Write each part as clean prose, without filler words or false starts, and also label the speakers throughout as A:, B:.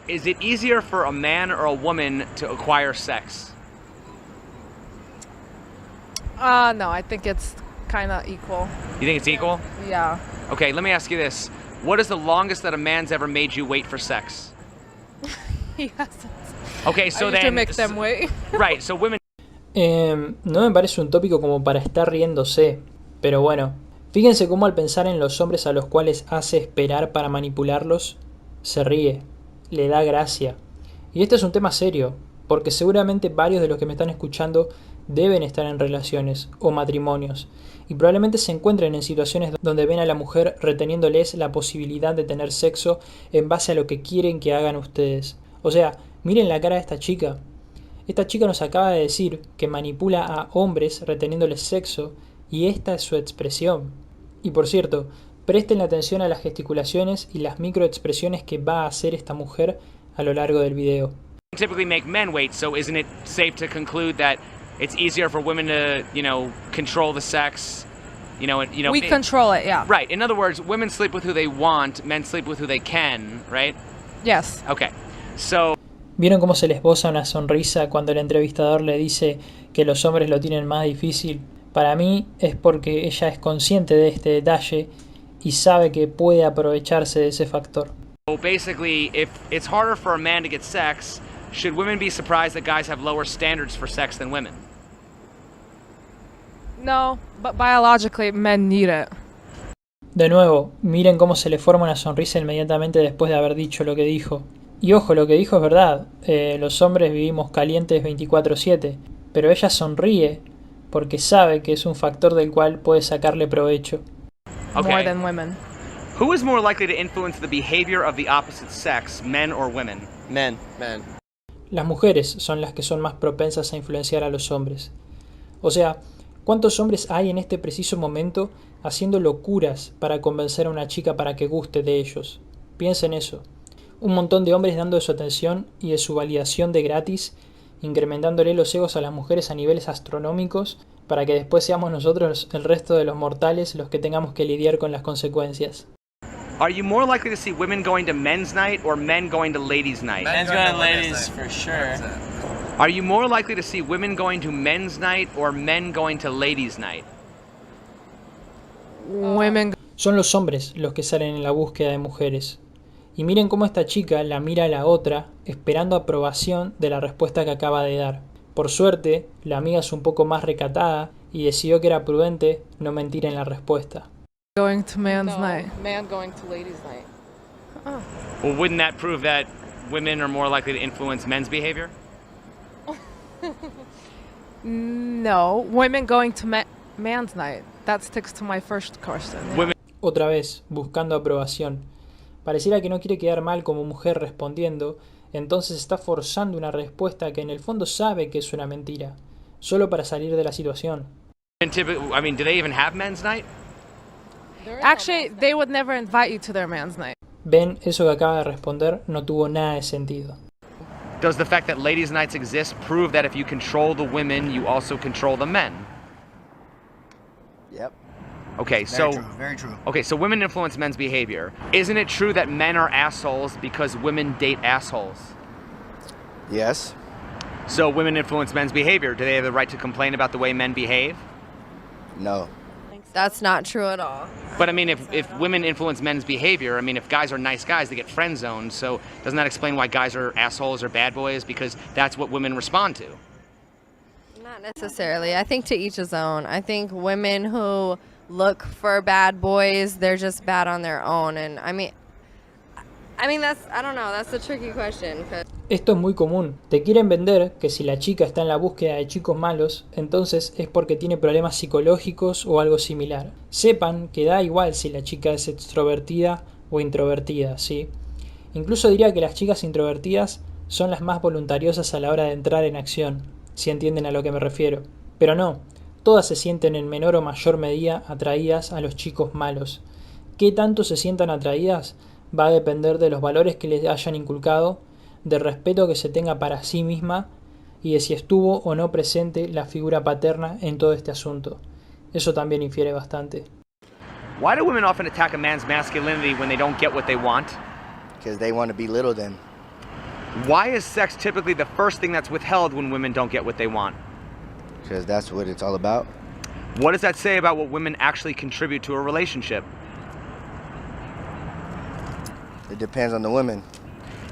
A: Is it easier for a man or a woman to acquire sex?
B: No, I think it's kind of equal.
A: You think it's equal?
B: Yeah.
A: Okay, let me ask you this. What is the longest that a man's ever made you wait for sex?
B: He hasn't.
A: Okay, so
B: I used to
A: then...
B: make them wait.
A: Right, so women...
C: No me parece un tópico como para estar riéndose, pero bueno, fíjense cómo al pensar en los hombres a los cuales hace esperar para manipularlos, se ríe, le da gracia. Y este es un tema serio, porque seguramente varios de los que me están escuchando deben estar en relaciones o matrimonios, y probablemente se encuentren en situaciones donde ven a la mujer reteniéndoles la posibilidad de tener sexo en base a lo que quieren que hagan ustedes. O sea, miren la cara de esta chica. Esta chica nos acaba de decir que manipula a hombres reteniéndoles sexo y esta es su expresión. Y por cierto, presten atención a las gesticulaciones y las microexpresiones que va a hacer esta mujer a lo largo del video.
A: typically make men wait, so isn't it safe to conclude that it's easier for women to, control the sex?
B: We control it, yeah.
A: Right. In other words, women sleep with who they want, men sleep with who they can, right?
B: Yes.
A: Okay. So...
C: ¿Vieron cómo se les esboza una sonrisa cuando el entrevistador le dice que los hombres lo tienen más difícil? Para mí es porque ella es consciente de este detalle y sabe que puede aprovecharse de ese factor.
A: So basically, if it's harder for a man to get sex, should women be surprised that guys have lower standards for sex than women?
B: No, but biologically men need it.
C: De nuevo, miren cómo se le forma una sonrisa inmediatamente después de haber dicho lo que dijo. Y ojo, lo que dijo es verdad, los hombres vivimos calientes 24/7, pero ella sonríe porque sabe que es un factor del cual puede sacarle provecho.
A: Okay.
B: More than women.
A: Who is more likely to influence the behavior of the opposite sex, men or women?
D: Men.
C: Las mujeres son las que son más propensas a influenciar a los hombres. O sea, ¿cuántos hombres hay en este preciso momento haciendo locuras para convencer a una chica para que guste de ellos? Piensen eso. Un montón de hombres dando de su atención y de su validación de gratis, incrementándole los egos a las mujeres a niveles astronómicos para que después seamos nosotros, el resto de los mortales, los que tengamos que lidiar con las consecuencias.
A: Are you more likely to see women going to men's night or men going to ladies' night?
D: Men's going to ladies for sure.
A: Are you more likely to see women going to men's night or men going to ladies' night?
B: Women.
C: Son los hombres los que salen en la búsqueda de mujeres. Y miren cómo esta chica la mira a la otra, esperando aprobación de la respuesta que acaba de dar. Por suerte, la amiga es un poco más recatada y decidió que era prudente no mentir en la respuesta.
B: Going to man's night.
E: Man going to ladies' night.
B: Oh.
A: Well, wouldn't that prove that women are more likely to influence men's behavior?
B: No, women going to man's night. That sticks to my first question. Yeah.
A: Women...
C: Otra vez, buscando aprobación. Pareciera que no quiere quedar mal como mujer respondiendo, entonces está forzando una respuesta que en el fondo sabe que es una mentira, solo para salir de la situación.
A: I mean, do they even have men's night?
B: Actually, they would never invite you to their man's night.
C: Ven, eso que acaba de responder no tuvo nada de sentido.
A: Does the fact that ladies' nights exist prove that if you control the women, you also control the men?
D: Yep.
A: Okay,
D: Very true.
A: Okay, so women influence men's behavior. Isn't it true that men are assholes because women date assholes?
D: Yes.
A: So women influence men's behavior. Do they have the right to complain about the way men behave?
D: No.
E: That's not true at all.
A: But I mean, if women influence men's behavior, I mean, if guys are nice guys, they get friend zoned. So doesn't that explain why guys are assholes or bad boys? Because that's what women respond to.
E: Not necessarily. I think to each his own. I think women who look for bad boys, they're just bad on their own. And I mean that's, I don't know, that's a tricky question.
C: Esto es muy común. Te quieren vender que si la chica está en la búsqueda de chicos malos, entonces es porque tiene problemas psicológicos o algo similar. Sepan que da igual si la chica es extrovertida o introvertida, ¿sí? Incluso diría que las chicas introvertidas son las más voluntariosas a la hora de entrar en acción, si entienden a lo que me refiero. Pero no, todas se sienten en menor o mayor medida atraídas a los chicos malos. ¿Qué tanto se sientan atraídas? Va a depender de los valores que les hayan inculcado, del respeto que se tenga para sí misma y de si estuvo o no presente la figura paterna en todo este asunto. Eso también infiere bastante.
A: Why do women often attack a man's masculinity when they don't get what they want?
D: Because they want to belittle them.
A: Why is sex typically the first thing that's withheld when women don't get what they want?
D: Because that's what it's all about.
A: What does that say about what women actually contribute to a relationship?
D: It depends on the women.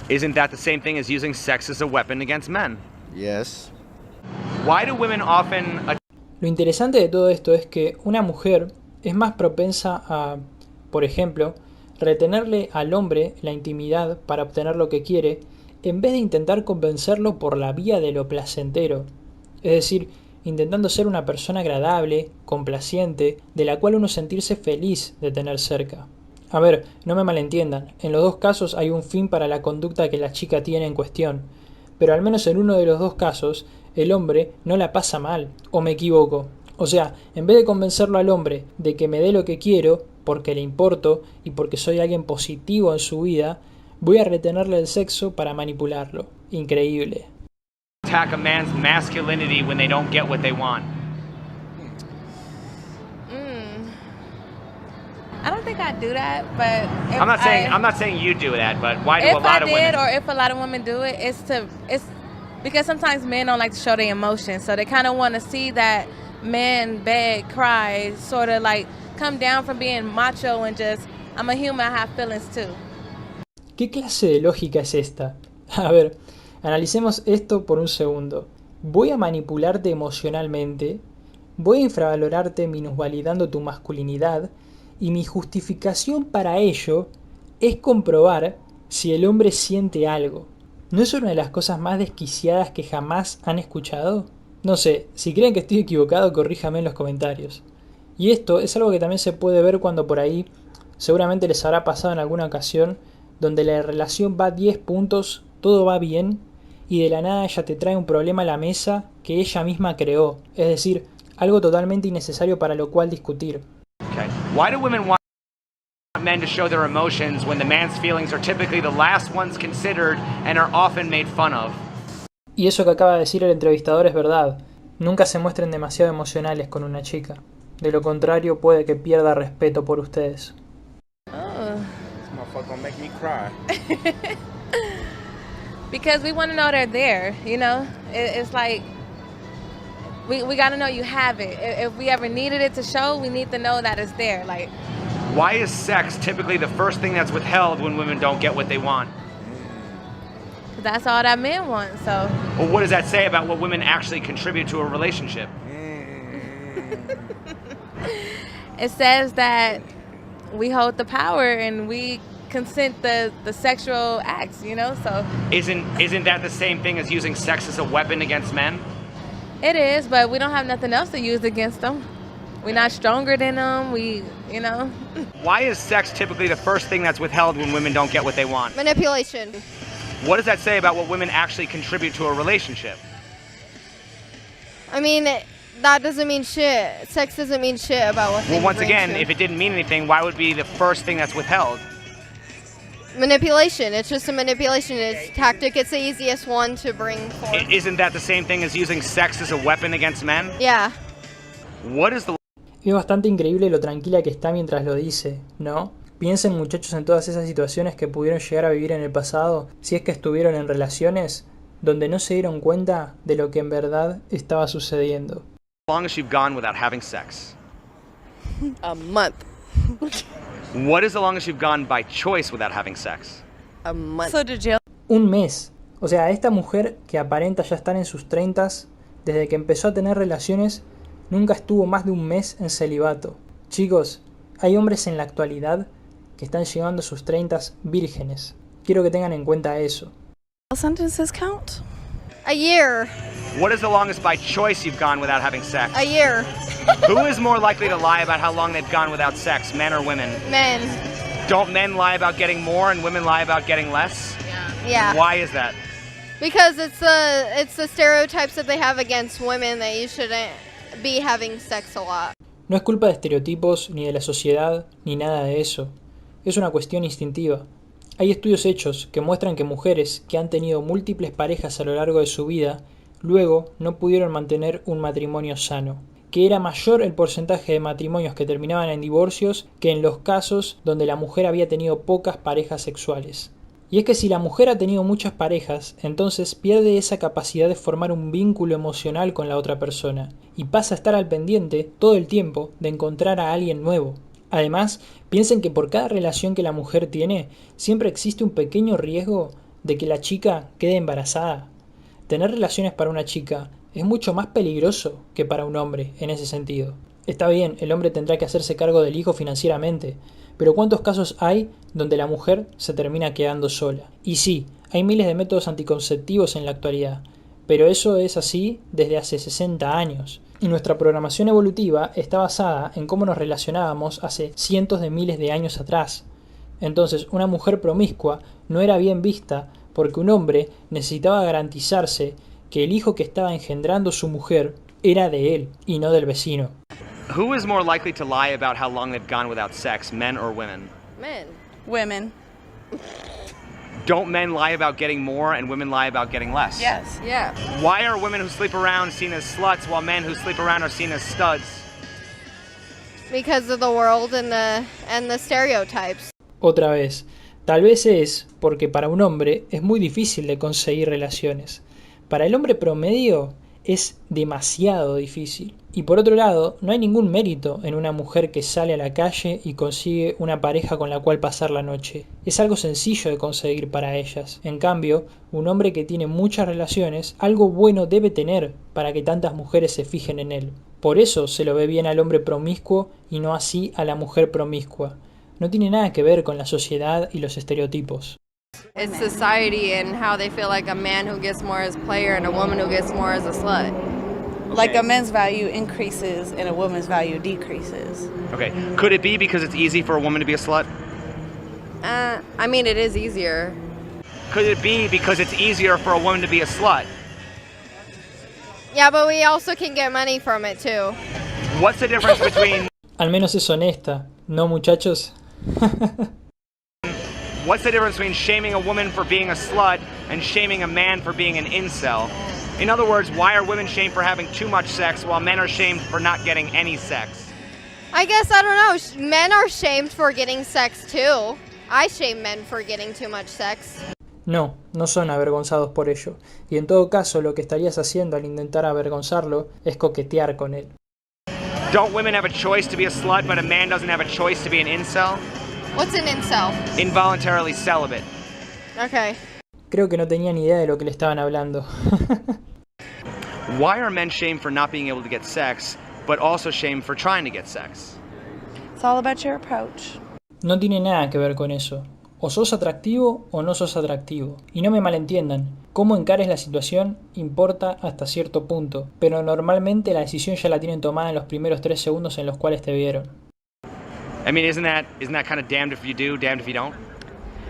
A: Isn't that the same thing as using sex as a weapon against men?
D: Yes.
A: Why do women often...
C: Lo interesante de todo esto es que una mujer es más propensa a, por ejemplo, retenerle al hombre la intimidad para obtener lo que quiere, en vez de intentar convencerlo por la vía de lo placentero. Es decir, intentando ser una persona agradable, complaciente, de la cual uno sentirse feliz de tener cerca. A ver, no me malentiendan, en los dos casos hay un fin para la conducta que la chica tiene en cuestión, pero al menos en uno de los dos casos, el hombre no la pasa mal, o me equivoco. O sea, en vez de convencerlo al hombre de que me dé lo que quiero, porque le importo y porque soy alguien positivo en su vida, voy a retenerle el sexo para manipularlo. Increíble.
A: attack a man's masculinity when they don't get what they want?
F: I don't think I do that, but if
A: I'm not saying you do that, but why do a lot of women?
F: If I did, or if a lot of women do it, it's because sometimes men don't like to show their emotions, so they kind of want to see that men beg, cry, sort of like come down from being macho and just I'm a human, I have feelings too.
C: ¿Qué clase de lógica es esta? A ver, analicemos esto por un segundo. Voy a manipularte emocionalmente, voy a infravalorarte minusvalidando tu masculinidad, y mi justificación para ello es comprobar si el hombre siente algo. ¿No es una de las cosas más desquiciadas que jamás han escuchado? No sé, si creen que estoy equivocado, corríjame en los comentarios. Y esto es algo que también se puede ver cuando por ahí seguramente les habrá pasado en alguna ocasión, donde la relación va 10 puntos, todo va bien, y de la nada ella te trae un problema a la mesa que ella misma creó. Es decir, algo totalmente innecesario para lo cual discutir.
A: Okay. Why do women want men to show their emotions when the man's feelings are typically the last ones considered and are often made fun of?
C: Y eso que acaba de decir el entrevistador es verdad. Nunca se muestren demasiado emocionales con una chica. De lo contrario, puede que pierda respeto por ustedes.
G: This motherfucker gonna make me cry.
F: Because we want to know they're there, you know? It's like we got to know you have it. If we ever needed it to show, we need to know that it's there. Like,
A: why is sex typically the first thing that's withheld when women don't get what they want?
F: that's all that men want, so.
A: Well, what does that say about what women actually contribute to a relationship?
F: It says that we hold the power and we consent the sexual acts, you know, so.
A: Isn't that the same thing as using sex as a weapon against men?
F: It is, but we don't have nothing else to use against them. We're not stronger than them, you know.
A: Why is sex typically the first thing that's withheld when women don't get what they want?
E: Manipulation.
A: What does that say about what women actually contribute to a relationship?
E: I mean, that doesn't mean shit. Sex doesn't mean shit about what they
A: Well, once
E: bring
A: again,
E: to.
A: if it didn't mean anything, why would it be the first thing that's withheld?
E: Manipulation. It's just a manipulation. It's tactic. It's the easiest one to bring forth.
A: Isn't that the same thing as using sex as a weapon against men?
E: Yeah.
A: What is the...
C: Es bastante increíble lo tranquila que está mientras lo dice, ¿no? Piensen, muchachos, en todas esas situaciones que pudieron llegar a vivir en el pasado, si es que estuvieron en relaciones donde no se dieron cuenta de lo que en verdad estaba sucediendo.
A: longest you've gone without having sex?
E: A month.
A: What is the longest you've gone by choice without having sex?
E: A month.
F: So did you?
C: Un mes. O sea, esta mujer que aparenta ya estar en sus 30s, desde que empezó a tener relaciones, nunca estuvo más de un mes en celibato. Chicos, hay hombres en la actualidad que están llegando a sus 30s vírgenes. Quiero que tengan en cuenta eso.
F: Sentences count?
E: A year.
A: What is the longest by choice you've gone without having sex?
E: A year.
A: Who is more likely to lie about how long they've gone without sex, men or women?
E: Men.
A: Don't men lie about getting more and women lie about getting less?
E: Yeah.
A: Why is that?
E: Because it's the stereotypes that they have against women that you shouldn't be having sex a lot.
C: No es culpa de estereotipos, ni de la sociedad, ni nada de eso. Es una cuestión instintiva. Hay estudios hechos que muestran que mujeres que han tenido múltiples parejas a lo largo de su vida, luego no pudieron mantener un matrimonio sano, que era mayor el porcentaje de matrimonios que terminaban en divorcios que en los casos donde la mujer había tenido pocas parejas sexuales. Y es que si la mujer ha tenido muchas parejas, entonces pierde esa capacidad de formar un vínculo emocional con la otra persona y pasa a estar al pendiente todo el tiempo de encontrar a alguien nuevo. Además, piensen que por cada relación que la mujer tiene, siempre existe un pequeño riesgo de que la chica quede embarazada. Tener relaciones para una chica es mucho más peligroso que para un hombre en ese sentido. Está bien, el hombre tendrá que hacerse cargo del hijo financieramente, pero ¿cuántos casos hay donde la mujer se termina quedando sola? Y sí, hay miles de métodos anticonceptivos en la actualidad, pero eso es así desde hace 60 años. Y nuestra programación evolutiva está basada en cómo nos relacionábamos hace cientos de miles de años atrás. Entonces, una mujer promiscua no era bien vista porque un hombre necesitaba garantizarse que el hijo que estaba engendrando su mujer era de él y no del vecino.
A: Who is more likely to lie about how long they've gone without sex, men or women?
E: Men.
H: Women.
A: Don't men lie about getting more and women lie about getting less?
H: Yes.
E: Yeah.
A: Why are women who sleep around seen as sluts while men who sleep around are seen as studs?
E: Because of the world and the stereotypes.
C: Otra vez, tal vez es porque para un hombre es muy difícil de conseguir relaciones. Para el hombre promedio es demasiado difícil. Y por otro lado, no hay ningún mérito en una mujer que sale a la calle y consigue una pareja con la cual pasar la noche. Es algo sencillo de conseguir para ellas. En cambio, un hombre que tiene muchas relaciones, algo bueno debe tener para que tantas mujeres se fijen en él. Por eso se lo ve bien al hombre promiscuo y no así a la mujer promiscua. No tiene nada que ver con la sociedad y los estereotipos.
E: It's society and how they feel like a man who gets more as a player and a woman who gets more as a slut.
H: Like a man's value increases and a woman's value decreases.
A: Okay. Could it be because it's easy for a woman to be a slut?
E: I mean, it is easier.
A: Could it be because it's easier for a woman to be a slut?
E: Yeah, but we also can get money from it too.
A: What's the difference between
C: Al menos es honesta, ¿no, muchachos?
A: What's the difference between shaming a woman for being a slut and shaming a man for being an incel? In other words, why are women shamed for having too much sex while men are shamed for not getting any sex?
E: I guess, I don't know, men are shamed for getting sex too. I shame men for getting too much sex.
C: No, no son avergonzados por ello. Y en todo caso, lo que estarías haciendo al intentar avergonzarlo es coquetear con él.
A: Don't women have a choice to be a slut, but a man doesn't have a choice to be an incel?
E: What's an incel?
A: Involuntarily celibate.
E: Okay.
C: Creo que no tenía ni idea de lo que le estaban hablando.
A: Why are men shamed for not being able to get sex, but also shamed for trying to get sex?
H: It's all about your approach.
C: No tiene nada que ver con eso. O sos atractivo o no sos atractivo. Y no me malentiendan, cómo encares la situación importa hasta cierto punto, pero normalmente la decisión ya la tienen tomada en los primeros 3 segundos en los cuales te vieron.
A: I mean, isn't that kind of damned if you do, damned if you don't?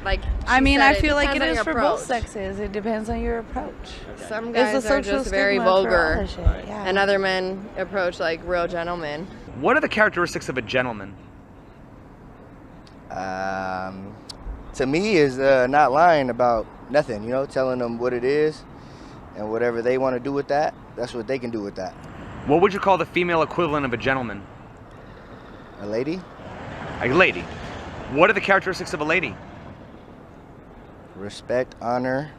E: Like,
H: I mean, I feel like it
E: depends on
H: is
E: your
H: for both
E: approach.
H: sexes. It depends on your approach.
E: Some
H: It's
E: guys
H: the
E: are
H: social
E: just very
H: stigma for all
E: vulgar,
H: that shit, yeah.
E: and other men approach like real gentlemen.
A: What are the characteristics of a gentleman?
D: To me, is not lying about nothing, you know, telling them what it is and whatever they want to do with that, that's what they can do with that.
A: What would you call the female equivalent of a gentleman?
D: A lady?
A: A lady. What are the characteristics of a lady?
D: Respect, honor.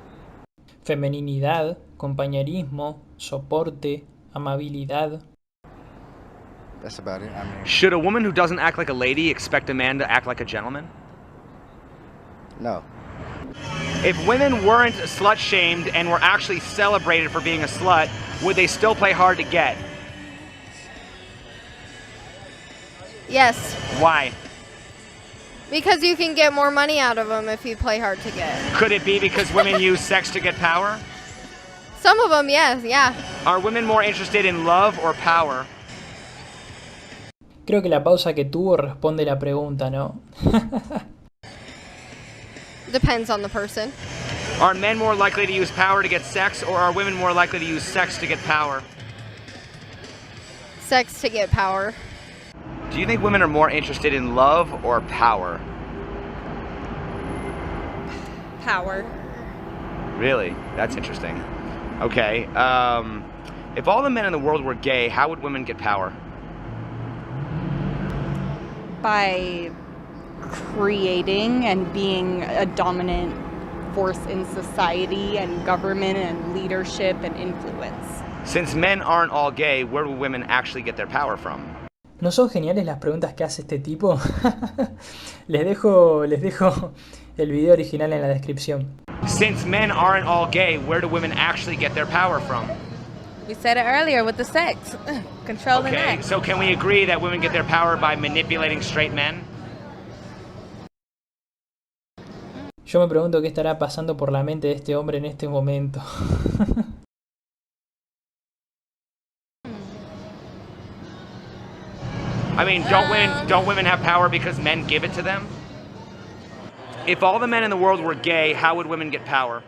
C: Femeninidad, compañerismo, soporte, amabilidad.
D: That's about it. I mean,
A: Should a woman who doesn't act like a lady expect a man to act like a gentleman?
D: no.
A: If women weren't slut shamed and were actually celebrated for being a slut, would they still play hard to get?
E: Yes,
A: Why?
E: because you can get more money out of them if you play hard to get.
A: Could it be because women use sex to get power?
E: Some of them, yes, yeah.
A: Are women more interested in love or power?
C: Creo que la pausa que tuvo responde la pregunta, ¿no?
E: Depends on the person.
A: Are men more likely to use power to get sex, or are women more likely to use sex to get power?
E: Sex to get power.
A: Do you think women are more interested in love or power?
H: Power.
A: Really? That's interesting. Okay. If all the men in the world were gay, how would women get power?
I: By creating and being a dominant force in society and government and leadership and influence.
A: Since men aren't all gay, where do women actually get their power from?
C: ¿No son geniales las preguntas que hace este tipo? les dejo el video original en la descripción.
A: Since men aren't all gay, where do women actually get their power from?
F: We said it earlier with the sex. Controlling
A: Okay,
F: that.
A: so can we agree that women get their power by manipulating straight men?
C: Yo me pregunto qué estará pasando por la mente de este hombre en este momento.
A: I mean, don't women have power because men give it to them? If all the men in the world were gay, how would women get power?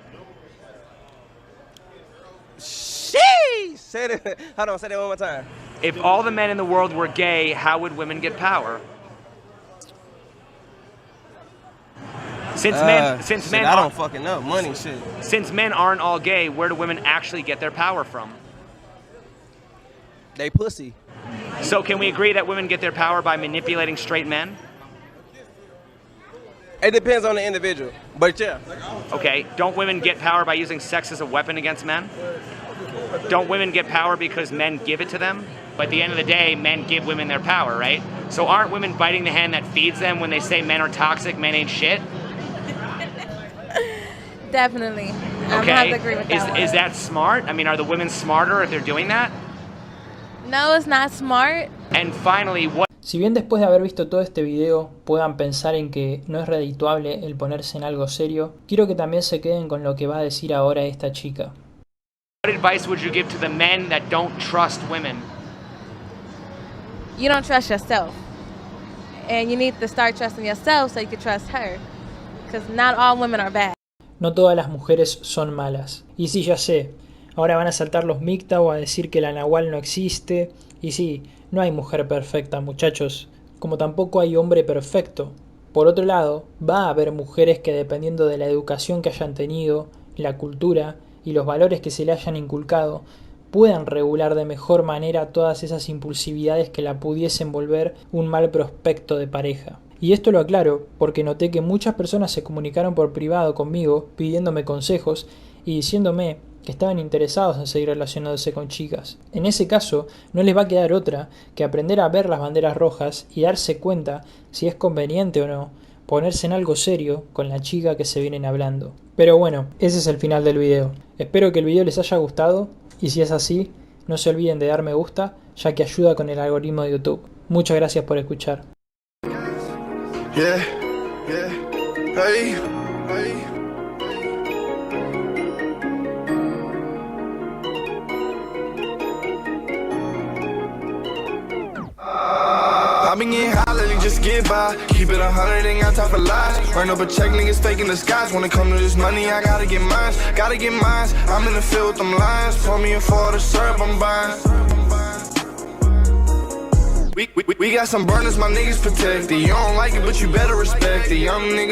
J: Sheesh! Say it. Hold on, say that one more time.
A: If all the men in the world were gay, how would women get power? Since men
J: I don't fucking know. Money shit.
A: Since men aren't all gay, where do women actually get their power from?
J: They pussy.
A: So can we agree that women get their power by manipulating straight men?
J: It depends on the individual, but yeah.
A: Okay, don't women get power by using sex as a weapon against men? Don't women get power because men give it to them? But at the end of the day, men give women their power, right? So aren't women biting the hand that feeds them when they say men are toxic, men ain't shit?
F: Definitely. I
A: Okay,
F: have to agree with that one.
A: is that smart? I mean, are the women smarter if they're doing that?
F: No, it's not smart.
A: And finally, what
C: Si bien después de haber visto todo este video puedan pensar en que no es redituable el ponerse en algo serio, quiero que también se queden con lo que va a decir ahora esta chica.
A: advice would you give to the men that don't trust women?
F: You don't trust yourself. And you need to start trusting yourself so you can trust her. Because not all women are bad.
C: No todas las mujeres son malas. Y sí, ya sé, ahora van a saltar los MGTOW a decir que la Nahual no existe. Y sí, no hay mujer perfecta, muchachos, como tampoco hay hombre perfecto. Por otro lado, va a haber mujeres que, dependiendo de la educación que hayan tenido, la cultura y los valores que se le hayan inculcado, puedan regular de mejor manera todas esas impulsividades que la pudiesen volver un mal prospecto de pareja. Y esto lo aclaro porque noté que muchas personas se comunicaron por privado conmigo pidiéndome consejos y diciéndome que estaban interesados en seguir relacionándose con chicas. En ese caso, no les va a quedar otra que aprender a ver las banderas rojas y darse cuenta si es conveniente o no ponerse en algo serio con la chica que se vienen hablando. Pero bueno, ese es el final del video. Espero que el video les haya gustado y si es así, no se olviden de dar me gusta, ya que ayuda con el algoritmo de YouTube. Muchas gracias por escuchar.
K: Yeah, yeah, hey, hey. I been getting high lately, just get by. Keep it 100, ain't got time for lies. Run up a check, niggas faking the skies. When it come to this money, I gotta get mine. Gotta get mine. I'm in the field with them lions. Pour me a for the syrup, I'm buying. We got some burners, my niggas protected. You don't like it, but you better respect it. Young nigga.